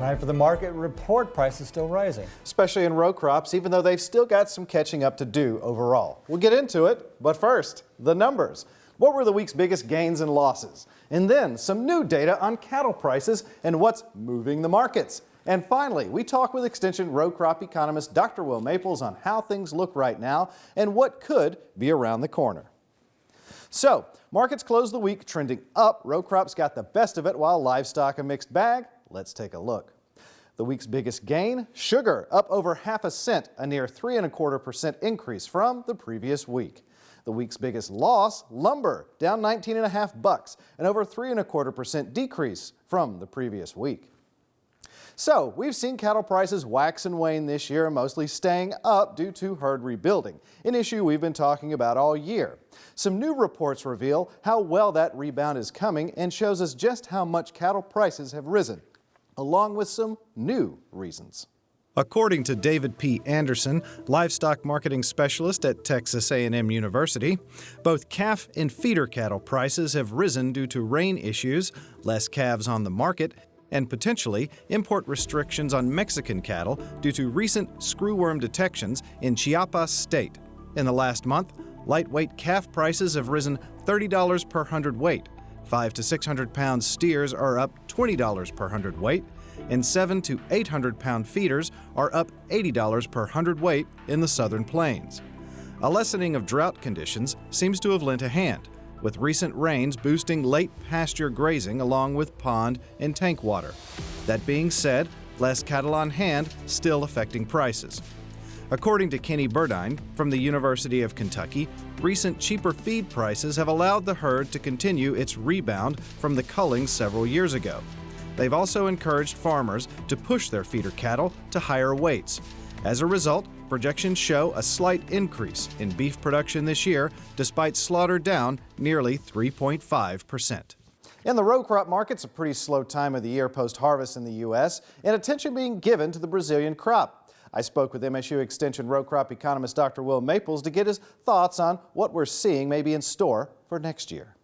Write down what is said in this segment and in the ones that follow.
Time for the market report. Prices still rising. Especially in row crops, even though they've still got some catching up to do overall. We'll get into it, but first, the numbers. What were the week's biggest gains and losses? And then some new data on cattle prices and what's moving the markets. And finally, we talk with Extension row crop economist Dr. Will Maples on how things look right now and what could be around the corner. So, markets closed the week trending up. Row crops got the best of it while livestock a mixed bag. Let's take a look. The week's biggest gain, sugar, up over ½ cent, a near 3¼ % increase from the previous week. The week's biggest loss, lumber, down 19½ bucks, an over 3¼ % decrease from the previous week. So, we've seen cattle prices wax and wane this year, mostly staying up due to herd rebuilding, an issue we've been talking about all year. Some new reports reveal how well that rebound is coming and shows us just how much cattle prices have risen, along with some new reasons. According to David P. Anderson, livestock marketing specialist at Texas A&M University, both calf and feeder cattle prices have risen due to rain issues, less calves on the market, and potentially import restrictions on Mexican cattle due to recent screwworm detections in Chiapas state. In the last month, lightweight calf prices have risen $30 per hundredweight. 5 to 600 pound steers are up $20 per hundredweight, and 7 to 800 pound feeders are up $80 per hundredweight in the southern plains. A lessening of drought conditions seems to have lent a hand, with recent rains boosting late pasture grazing along with pond and tank water. That being said, less cattle on hand still affecting prices. According to Kenny Burdine from the University of Kentucky, recent cheaper feed prices have allowed the herd to continue its rebound from the culling several years ago. They've also encouraged farmers to push their feeder cattle to higher weights. As a result, projections show a slight increase in beef production this year, despite slaughter down nearly 3.5%. In the row crop market's a pretty slow time of the year post-harvest in the U.S., and attention being given to the Brazilian crop. I spoke with MSU Extension row crop economist Dr. Will Maples to get his thoughts on what we're seeing maybe in store for next year.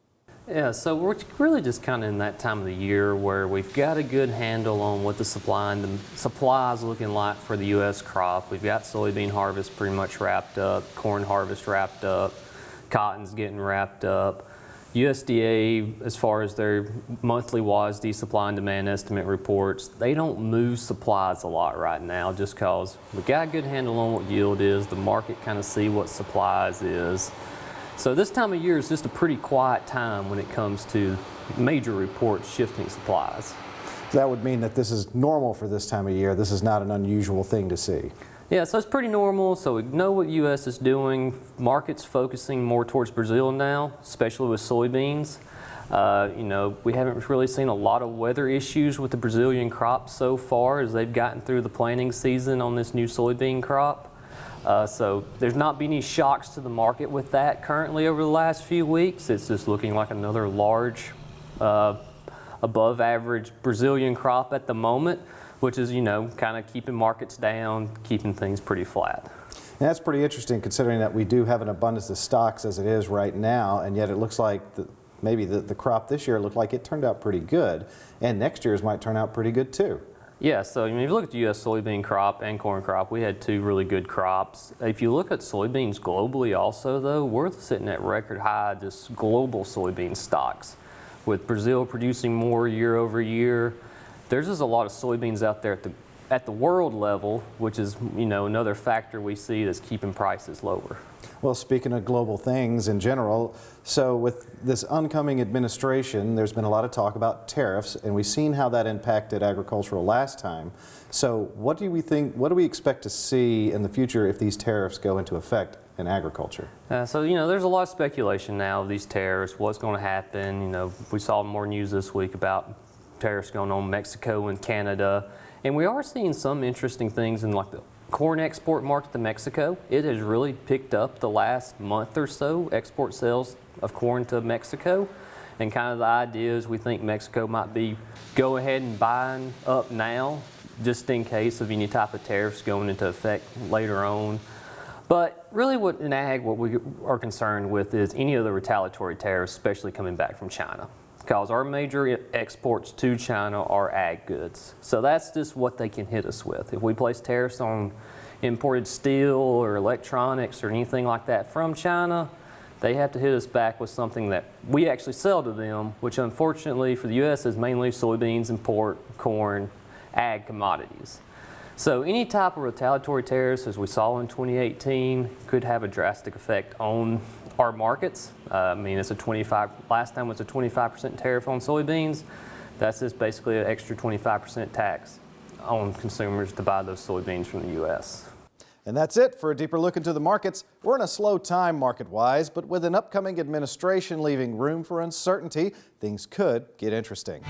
Yeah, so we're really just kind of in that time of the year where we've got a good handle on what the supply is looking like for the U.S. crop. We've got soybean harvest pretty much wrapped up, corn harvest wrapped up, cotton's getting wrapped up. USDA, as far as their monthly WASDE supply and demand estimate reports, they don't move supplies a lot right now just because we got a good handle on what yield is, the market kind of see what supplies is. So this time of year is just a pretty quiet time when it comes to major reports shifting supplies. That would mean that this is normal for this time of year. This is not an unusual thing to see. Yeah, so it's pretty normal. So we know what U.S. is doing. Market's focusing more towards Brazil now, especially with soybeans. We haven't really seen a lot of weather issues with the Brazilian crop so far as they've gotten through the planting season on this new soybean crop. So there's not been any shocks to the market with that currently over the last few weeks. It's just looking like another large, above average Brazilian crop at the moment, which is, kind of keeping markets down, keeping things pretty flat. And that's pretty interesting considering that we do have an abundance of stocks as it is right now, and yet it looks like maybe the crop this year looked like it turned out pretty good, and next year's might turn out pretty good too. Yeah, so if you look at the U.S. soybean crop and corn crop, we had two really good crops. If you look at soybeans globally also, though, we're sitting at record high just global soybean stocks. With Brazil producing more year over year, there's just a lot of soybeans out there at the world level, which is another factor we see that's keeping prices lower. Well, speaking of global things in general, so with this oncoming administration, there's been a lot of talk about tariffs, and we've seen how that impacted agricultural last time. So what do we expect to see in the future if these tariffs go into effect in agriculture? There's a lot of speculation now of these tariffs, what's going to happen. We saw more news this week about tariffs going on in Mexico and Canada, and we are seeing some interesting things in like the corn export market to Mexico. It has really picked up the last month or so, export sales of corn to Mexico. And kind of the idea is we think Mexico might be go ahead and buying up now, just in case of any type of tariffs going into effect later on. But really what in ag, what we are concerned with is any of the retaliatory tariffs, especially coming back from China. because our major exports to China are ag goods. So that's just what they can hit us with. If we place tariffs on imported steel or electronics or anything like that from China, they have to hit us back with something that we actually sell to them, which unfortunately for the U.S. is mainly soybeans and pork, corn, ag commodities. So any type of retaliatory tariffs, as we saw in 2018, could have a drastic effect on our markets. I mean, last time was a 25% tariff on soybeans. That's just basically an extra 25% tax on consumers to buy those soybeans from the U.S. And that's it for a deeper look into the markets. We're in a slow time market-wise, but with an upcoming administration leaving room for uncertainty, things could get interesting.